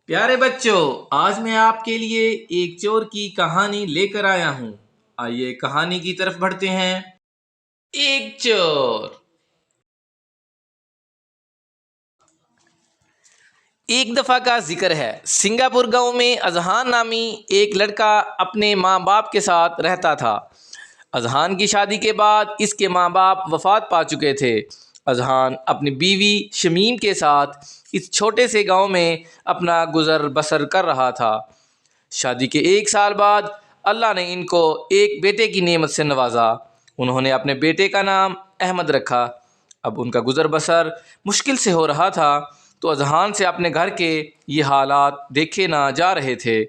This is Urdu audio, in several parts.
پیارے بچوں، آج میں آپ کے لیے ایک چور کی کہانی لے کر آیا ہوں۔ آئیے کہانی کی طرف بڑھتے ہیں۔ ایک چور۔ ایک دفعہ کا ذکر ہے، سنگاپور گاؤں میں اذہان نامی ایک لڑکا اپنے ماں باپ کے ساتھ رہتا تھا۔ اذہان کی شادی کے بعد اس کے ماں باپ وفات پا چکے تھے۔ اذہان اپنی بیوی شمیم کے ساتھ اس چھوٹے سے گاؤں میں اپنا گزر بسر کر رہا تھا۔ شادی کے 1 سال بعد اللہ نے ان کو ایک بیٹے کی نعمت سے نوازا۔ انہوں نے اپنے بیٹے کا نام احمد رکھا۔ اب ان کا گزر بسر مشکل سے ہو رہا تھا تو اذہان سے اپنے گھر کے یہ حالات دیکھے نہ جا رہے تھے۔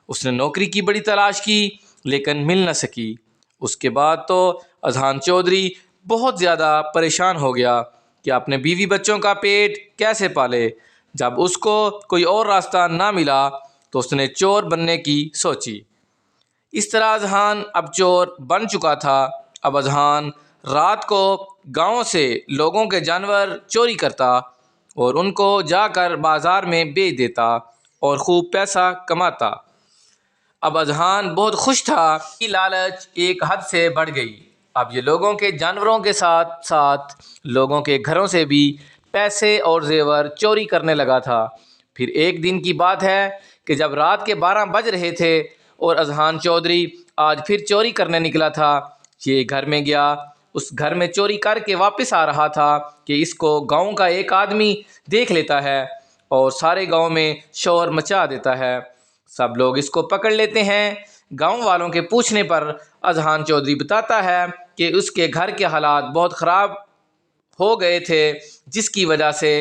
اس نے نوکری کی بڑی تلاش کی لیکن مل نہ سکی۔ اس کے بعد تو اذہان چودھری بہت زیادہ پریشان ہو گیا کہ اپنے بیوی بچوں کا پیٹ کیسے پالے۔ جب اس کو کوئی اور راستہ نہ ملا تو اس نے چور بننے کی سوچی۔ اس طرح اذہان اب چور بن چکا تھا۔ اب اذہان رات کو گاؤں سے لوگوں کے جانور چوری کرتا اور ان کو جا کر بازار میں بیچ دیتا اور خوب پیسہ کماتا۔ اب اذہان بہت خوش تھا کہ لالچ ایک حد سے بڑھ گئی۔ اب یہ لوگوں کے جانوروں کے ساتھ ساتھ لوگوں کے گھروں سے بھی پیسے اور زیور چوری کرنے لگا تھا۔ پھر ایک دن کی بات ہے کہ جب رات کے 12 بج رہے تھے اور اذہان چودھری آج پھر چوری کرنے نکلا تھا۔ یہ گھر میں گیا، اس گھر میں چوری کر کے واپس آ رہا تھا کہ اس کو گاؤں کا ایک آدمی دیکھ لیتا ہے اور سارے گاؤں میں شور مچا دیتا ہے۔ سب لوگ اس کو پکڑ لیتے ہیں۔ گاؤں والوں کے پوچھنے پر اذہان چودھری بتاتا ہے کہ اس کے گھر کے حالات بہت خراب ہو گئے تھے جس کی وجہ سے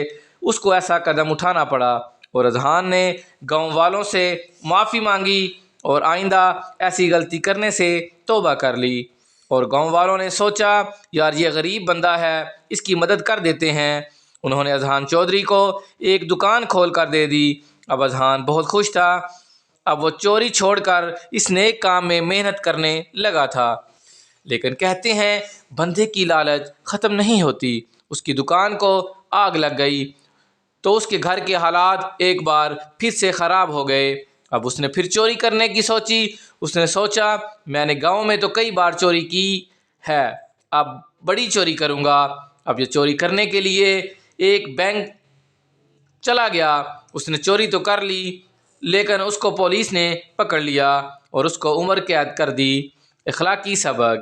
اس کو ایسا قدم اٹھانا پڑا، اور اذہان نے گاؤں والوں سے معافی مانگی اور آئندہ ایسی غلطی کرنے سے توبہ کر لی۔ اور گاؤں والوں نے سوچا یار یہ غریب بندہ ہے، اس کی مدد کر دیتے ہیں۔ انہوں نے اذہان چودھری کو ایک دکان کھول کر دے دی۔ اب اذہان بہت خوش تھا۔ اب وہ چوری چھوڑ کر اس نیک کام میں محنت کرنے لگا تھا۔ لیکن کہتے ہیں بندے کی لالچ ختم نہیں ہوتی۔ اس کی دکان کو آگ لگ گئی تو اس کے گھر کے حالات ایک بار پھر سے خراب ہو گئے۔ اب اس نے پھر چوری کرنے کی سوچی۔ اس نے سوچا میں نے گاؤں میں تو کئی بار چوری کی ہے، اب بڑی چوری کروں گا۔ اب یہ چوری کرنے کے لیے ایک بینک چلا گیا۔ اس نے چوری تو کر لی لیکن اس کو پولیس نے پکڑ لیا اور اس کو عمر قید کر دی۔ اخلاقی سبق: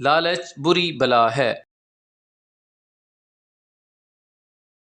لالچ بری بلا ہے۔